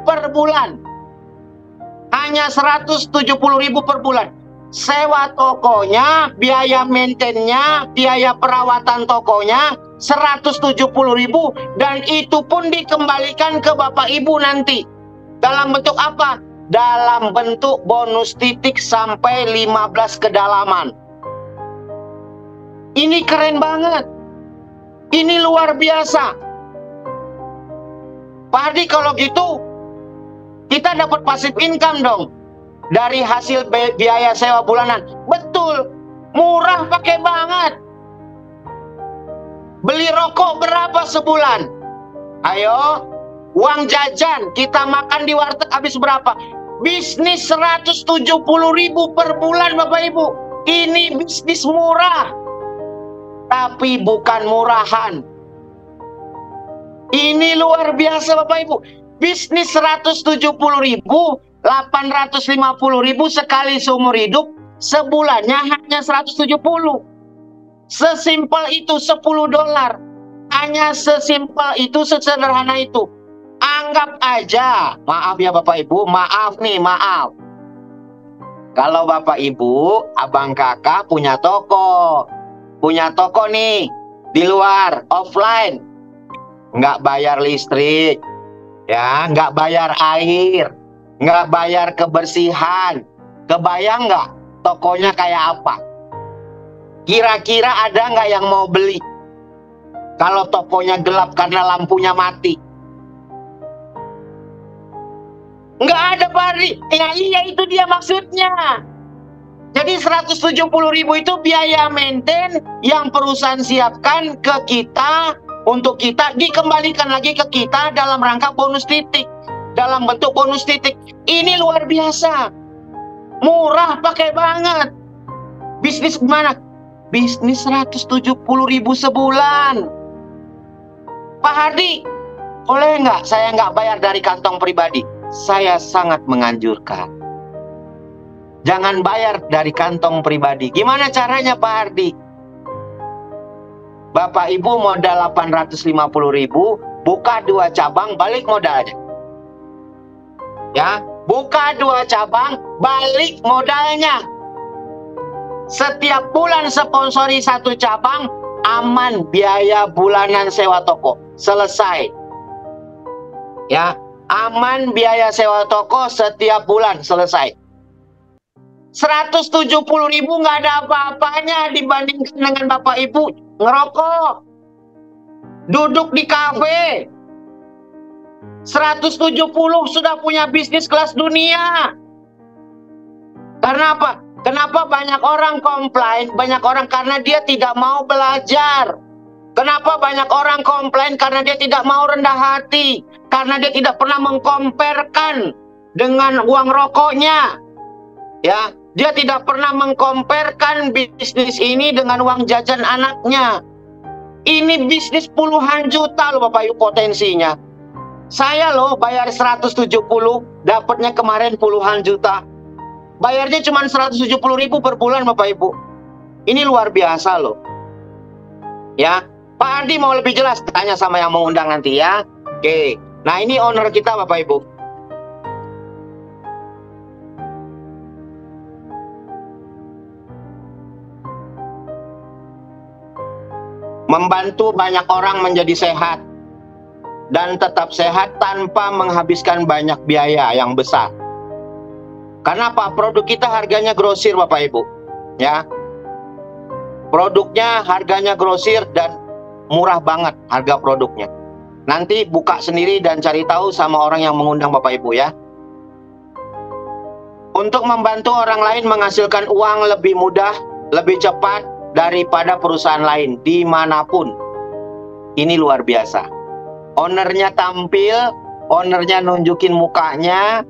per bulan. Hanya 170.000 per bulan. Sewa tokonya, biaya maintenance-nya, biaya perawatan tokonya 170.000, dan itu pun dikembalikan ke Bapak Ibu nanti. Dalam bentuk apa? Dalam bentuk bonus titik sampai 15 kedalaman. Ini keren banget. Ini luar biasa. Pak Hardi, kalau gitu kita dapat passive income dong dari hasil biaya sewa bulanan. Betul, murah pakai banget. Beli rokok berapa sebulan? Ayo, uang jajan kita makan di warteg habis berapa? Bisnis 170.000 per bulan Bapak Ibu. Ini bisnis murah, tapi bukan murahan. Ini luar biasa Bapak Ibu. Bisnis 170.000, 850.000 sekali seumur hidup, sebulannya hanya 170. Sesimpel itu, 10 dolar. Hanya sesimpel itu, sesederhana itu. Anggap aja, maaf ya Bapak Ibu, maaf nih, maaf. Kalau Bapak Ibu, abang kakak punya toko. Punya toko nih, di luar, offline. Nggak bayar listrik. Ya, nggak bayar air, nggak bayar kebersihan. Kebayang nggak tokonya kayak apa? Kira-kira ada nggak yang mau beli? Kalau tokonya gelap karena lampunya mati. Nggak ada Pak Hardi. Ya iya, itu dia maksudnya. Jadi 170.000 itu biaya maintain yang perusahaan siapkan ke kita, untuk kita dikembalikan lagi ke kita dalam rangka bonus titik. Dalam bentuk bonus titik. Ini luar biasa. Murah, pakai banget. Bisnis gimana? Bisnis 170.000 sebulan. Pak Hardi, boleh nggak saya nggak bayar dari kantong pribadi? Saya sangat menganjurkan. Jangan bayar dari kantong pribadi. Gimana caranya Pak Hardi? Bapak Ibu modal 850.000, buka 2 cabang, balik modal aja. Ya, buka 2 cabang, balik modalnya. Setiap bulan sponsori 1 cabang, aman biaya bulanan sewa toko. Selesai. Ya, aman biaya sewa toko setiap bulan, selesai. 170.000 nggak ada apa-apanya dibandingkan dengan Bapak Ibu ngerokok, duduk di kafe. 170 sudah punya bisnis kelas dunia. Karena apa? Kenapa banyak orang komplain? Banyak orang karena dia tidak mau belajar. Kenapa banyak orang komplain? Karena dia tidak mau rendah hati. Karena dia tidak pernah mengkomparkan dengan uang rokoknya. Ya, dia tidak pernah mengkomparkan bisnis ini dengan uang jajan anaknya. Ini bisnis puluhan juta loh Bapak Ibu potensinya. Saya loh bayar 170, dapatnya kemarin puluhan juta. Bayarnya cuma 170.000 per bulan Bapak Ibu. Ini luar biasa loh. Ya, Pak Hardi mau lebih jelas, tanya sama yang mengundang nanti ya. Oke, nah ini owner kita Bapak Ibu. Membantu banyak orang menjadi sehat dan tetap sehat tanpa menghabiskan banyak biaya yang besar. Karena apa? Produk kita harganya grosir Bapak Ibu. Ya. Produknya harganya grosir dan murah banget harga produknya. Nanti buka sendiri dan cari tahu sama orang yang mengundang Bapak Ibu ya. Untuk membantu orang lain menghasilkan uang lebih mudah, lebih cepat daripada perusahaan lain dimanapun. Ini luar biasa. Ownernya tampil, ownernya nunjukin mukanya,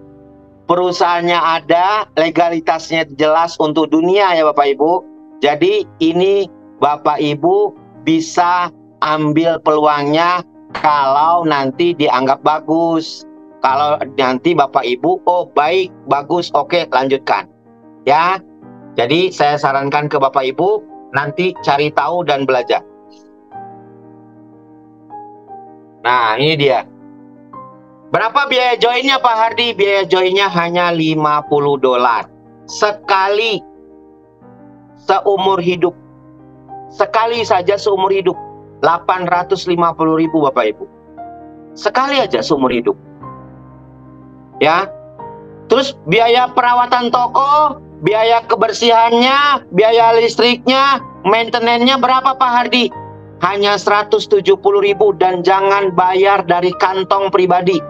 perusahaannya ada, legalitasnya jelas untuk dunia ya Bapak Ibu. Jadi ini Bapak Ibu bisa ambil peluangnya kalau nanti dianggap bagus. Kalau nanti Bapak Ibu, oh baik, bagus, oke lanjutkan. Ya, jadi saya sarankan ke Bapak Ibu, nanti cari tahu dan belajar. Nah, ini dia. Berapa biaya joinnya Pak Hardi? Biaya joinnya hanya $50 sekali seumur hidup. Sekali saja seumur hidup. 850.000 Bapak Ibu. Sekali aja seumur hidup. Ya. Terus biaya perawatan toko, biaya kebersihannya, biaya listriknya, maintenance-nya berapa Pak Hardi? Hanya 170.000 dan jangan bayar dari kantong pribadi.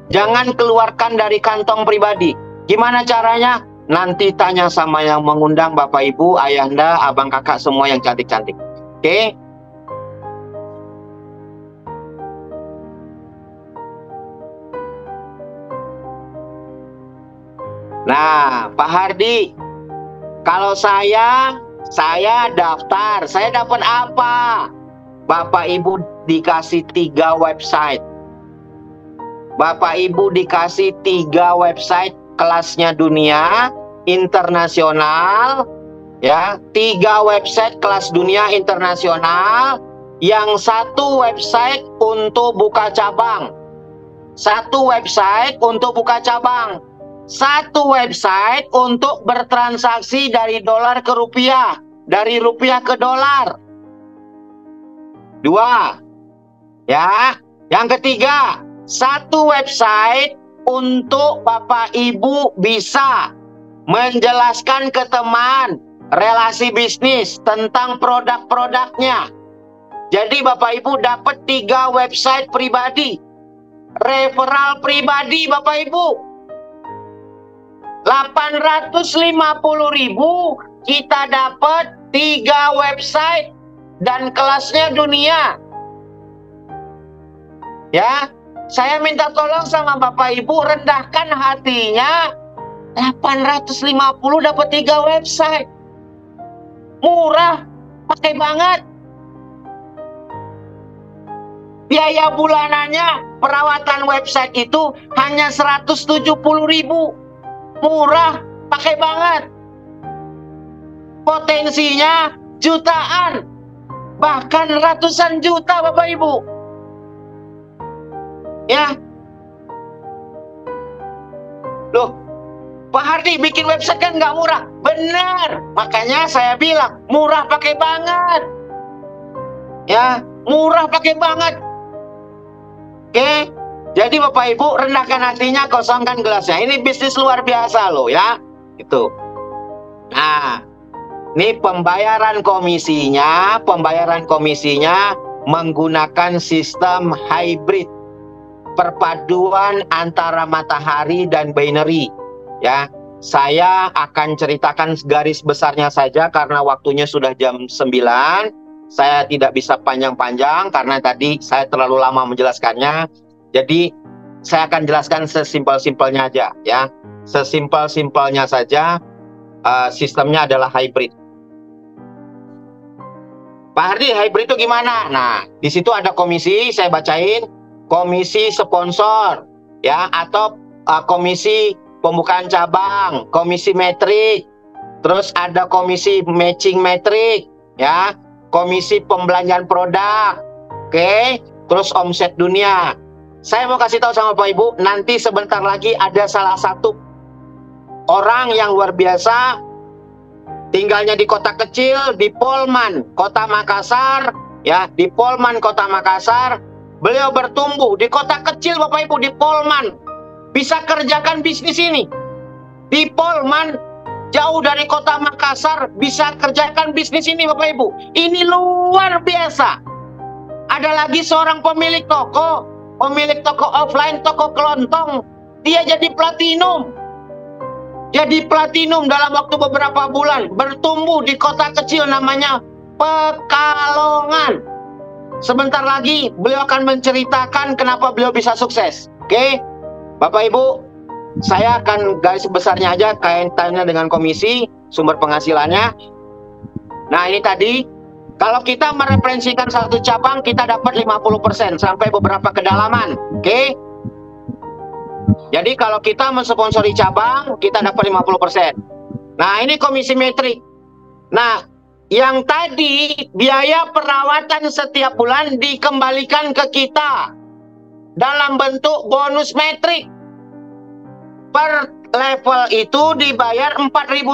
Jangan keluarkan dari kantong pribadi. Gimana caranya? Nanti tanya sama yang mengundang Bapak Ibu, ayahanda, abang kakak semua yang cantik-cantik. Oke? Nah, Pak Hardi, kalau saya daftar, saya dapat apa? Bapak Ibu dikasih 3 website. Bapak Ibu dikasih 3 website kelasnya dunia, internasional, ya, 3 website kelas dunia internasional, yang 1 website untuk buka cabang. 1 website untuk buka cabang. 1 website untuk bertransaksi dari dolar ke rupiah, dari rupiah ke dolar. 2. Ya, yang ketiga, 1 website untuk Bapak Ibu bisa menjelaskan ke teman relasi bisnis tentang produk-produknya. Jadi Bapak Ibu dapat 3 website pribadi, referral pribadi Bapak Ibu. 850.000 kita dapat 3 website dan kelasnya dunia. Ya, saya minta tolong sama Bapak Ibu, rendahkan hatinya. 850 dapat 3 website. Murah, pakai banget. Biaya bulanannya perawatan website itu hanya 170.000. Murah, pakai banget. Potensinya jutaan, bahkan ratusan juta Bapak Ibu. Ya. Loh, Pak Hardi bikin website kan nggak murah. Benar, makanya saya bilang murah pakai banget. Ya, murah pakai banget. Oke, jadi Bapak Ibu rendahkan hatinya, kosongkan gelasnya. Ini bisnis luar biasa loh ya. Itu. Nah, ini pembayaran komisinya menggunakan sistem hybrid, perpaduan antara matahari dan binary. Ya, saya akan ceritakan garis besarnya saja karena waktunya sudah jam 9. Saya tidak bisa panjang-panjang karena tadi saya terlalu lama menjelaskannya. Jadi saya akan jelaskan sesimpel-simpelnya aja ya. Sesimpel-simpelnya saja, sistemnya adalah hybrid. Pak Hardi, hybrid itu gimana? Nah, di situ ada komisi, saya bacain. Komisi sponsor ya, atau komisi pembukaan cabang, komisi metrik, terus ada komisi matching metrik ya, komisi pembelanjaan produk, oke, terus omset dunia. Saya mau kasih tahu sama Bapak Ibu, nanti sebentar lagi ada salah satu orang yang luar biasa, tinggalnya di kota kecil, di Polman, Kota Makassar, ya, di Polman, Kota Makassar. Beliau bertumbuh di kota kecil Bapak Ibu, di Polman, bisa kerjakan bisnis ini. Di Polman, jauh dari kota Makassar, bisa kerjakan bisnis ini Bapak Ibu. Ini luar biasa. Ada lagi seorang pemilik toko offline, toko kelontong. Dia jadi platinum. Jadi platinum dalam waktu beberapa bulan. Bertumbuh di kota kecil namanya Pekalongan. Sebentar lagi beliau akan menceritakan kenapa beliau bisa sukses. Oke, Bapak Ibu, saya akan garis besarnya aja kaitannya dengan komisi, sumber penghasilannya. Nah, ini tadi, kalau kita mereferensikan satu cabang, kita dapat 50% sampai beberapa kedalaman. Oke? Jadi kalau kita mensponsori cabang, kita dapat 50%. Nah, ini komisi metrik. Nah, yang tadi biaya perawatan setiap bulan dikembalikan ke kita dalam bentuk bonus metrik. Per level itu dibayar Rp4.000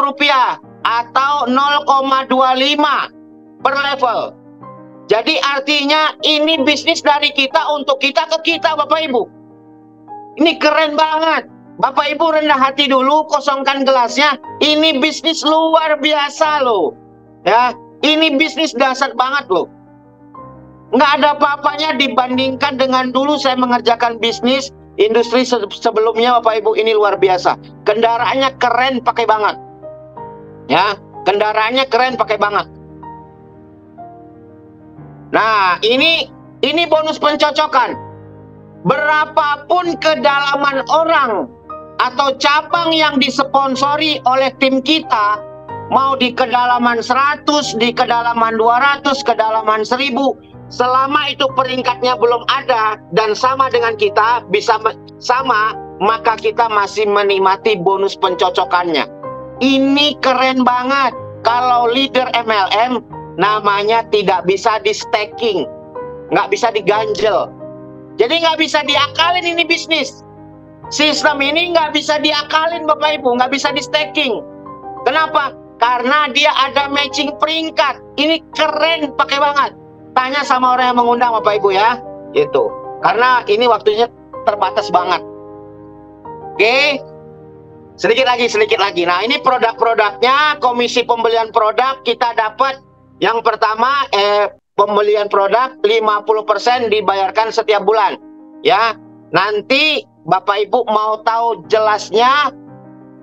atau 0,25 per level. Jadi artinya ini bisnis dari kita untuk kita ke kita Bapak Ibu. Ini keren banget. Bapak Ibu rendah hati dulu, kosongkan gelasnya. Ini bisnis luar biasa loh. Ya, ini bisnis dasar banget loh. Nggak ada apa-apanya dibandingkan dengan dulu saya mengerjakan bisnis industri sebelumnya Bapak Ibu. Ini luar biasa. Kendaraannya keren pakai banget. Ya, kendaraannya keren pakai banget. Nah, ini bonus pencocokan. Berapapun kedalaman orang atau cabang yang disponsori oleh tim kita, mau di kedalaman 100, di kedalaman 200, kedalaman 1000, selama itu peringkatnya belum ada dan sama dengan kita, bisa sama, maka kita masih menikmati bonus pencocokannya. Ini keren banget. Kalau leader MLM, namanya tidak bisa di stacking, nggak bisa diganjel. Jadi nggak bisa diakalin ini bisnis. Sistem ini nggak bisa diakalin Bapak Ibu, nggak bisa di stacking. Kenapa? Karena dia ada matching peringkat. Ini keren pakai banget. Tanya sama orang yang mengundang Bapak Ibu ya. Gitu. Karena ini waktunya terbatas banget. Oke. Sedikit lagi. Nah, ini produk-produknya, komisi pembelian produk kita dapat. Yang pertama, pembelian produk 50% dibayarkan setiap bulan. Ya. Nanti Bapak Ibu mau tahu jelasnya,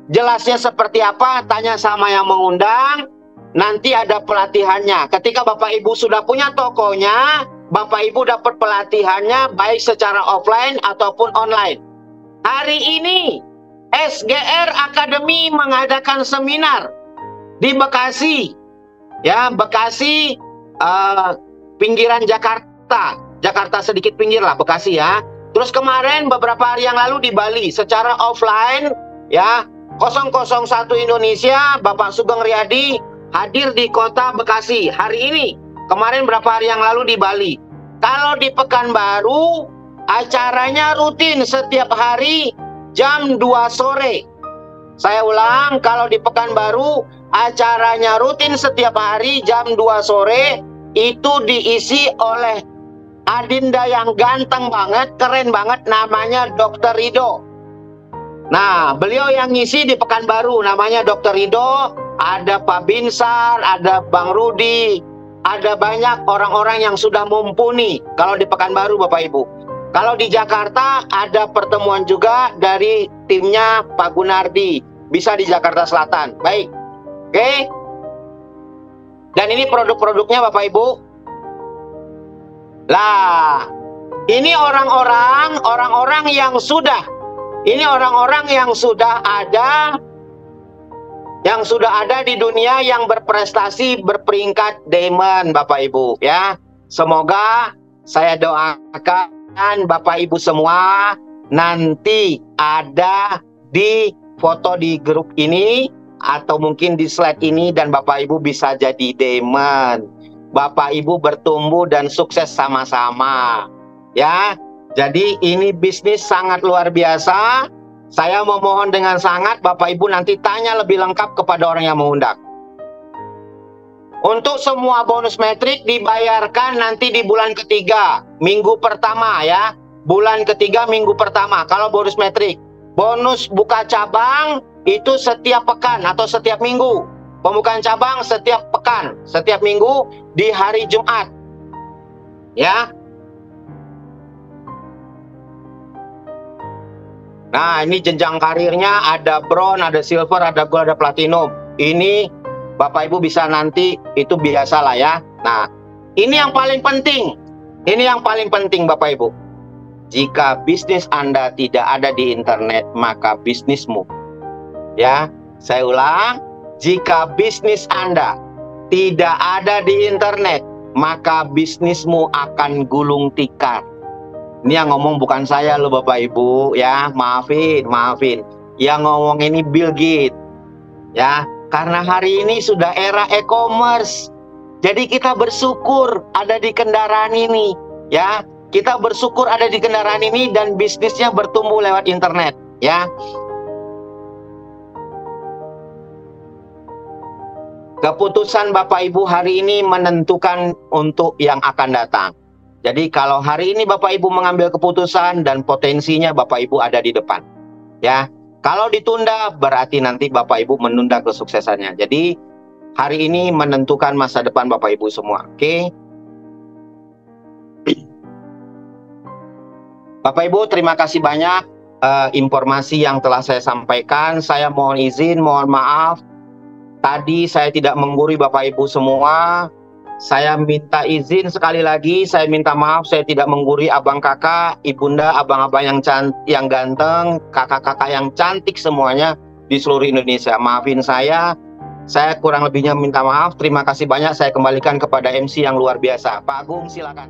jelasnya seperti apa, tanya sama yang mengundang. Nanti ada pelatihannya. Ketika Bapak Ibu sudah punya tokonya, Bapak Ibu dapat pelatihannya baik secara offline ataupun online. Hari ini SGR Academy mengadakan seminar di Bekasi. Ya, Bekasi pinggiran Jakarta. Jakarta sedikit pinggir lah Bekasi ya. Terus kemarin beberapa hari yang lalu di Bali secara offline ya, 001 Indonesia Bapak Sugeng Riyadi hadir di kota Bekasi hari ini. Kemarin berapa hari yang lalu di Bali. Kalau di Pekanbaru acaranya rutin setiap hari jam 2 sore. Saya ulang, kalau di Pekanbaru acaranya rutin setiap hari jam 2 sore. Itu diisi oleh adinda yang ganteng banget, keren banget, namanya Dr. Ridho. Nah, beliau yang ngisi di Pekanbaru namanya Dr. Ridho. Ada Pak Binsar, ada Bang Rudi, ada banyak orang-orang yang sudah mumpuni kalau di Pekanbaru Bapak Ibu. Kalau di Jakarta ada pertemuan juga dari timnya Pak Gunardi, bisa di Jakarta Selatan. Baik, oke. Dan ini produk-produknya Bapak Ibu. Lah, ini orang-orang yang sudah, ada di dunia yang berprestasi berperingkat diamond Bapak Ibu ya. Semoga saya doakan Bapak Ibu semua nanti ada di foto di grup ini atau mungkin di slide ini dan Bapak Ibu bisa jadi diamond. Bapak Ibu bertumbuh dan sukses sama-sama ya. Jadi ini bisnis sangat luar biasa. Saya memohon dengan sangat Bapak Ibu nanti tanya lebih lengkap kepada orang yang mengundang. Untuk semua bonus metrik dibayarkan nanti di bulan ketiga, minggu pertama ya. Bulan ketiga, minggu pertama kalau bonus metrik. Bonus buka cabang itu setiap pekan atau setiap minggu. Pembukaan cabang setiap pekan, setiap minggu di hari Jumat. Ya. Nah, ini jenjang karirnya ada bronze, ada silver, ada gold, ada platinum. Ini Bapak Ibu bisa nanti, itu biasa lah ya. Nah, ini yang paling penting. Ini yang paling penting Bapak Ibu. Jika bisnis Anda tidak ada di internet, maka bisnismu. Ya, saya ulang. Jika bisnis Anda tidak ada di internet, maka bisnismu akan gulung tikar. Ini yang ngomong bukan saya loh Bapak Ibu ya, maafin. Yang ngomong ini Bill Gates. Ya, karena hari ini sudah era e-commerce. Jadi kita bersyukur ada di kendaraan ini ya. Kita bersyukur ada di kendaraan ini dan bisnisnya bertumbuh lewat internet ya. Keputusan Bapak Ibu hari ini menentukan untuk yang akan datang. Jadi kalau hari ini Bapak Ibu mengambil keputusan dan potensinya Bapak Ibu ada di depan. Ya, kalau ditunda berarti nanti Bapak Ibu menunda kesuksesannya. Jadi hari ini menentukan masa depan Bapak Ibu semua. Oke. Bapak Ibu terima kasih banyak informasi yang telah saya sampaikan. Saya mohon izin, mohon maaf. Tadi saya tidak menggurui Bapak Ibu semua. Saya minta izin sekali lagi, saya minta maaf saya tidak menggurui abang kakak, ibunda, abang-abang yang ganteng, kakak-kakak yang cantik semuanya di seluruh Indonesia. Maafin saya kurang lebihnya minta maaf. Terima kasih banyak, saya kembalikan kepada MC yang luar biasa. Pak Agung silakan.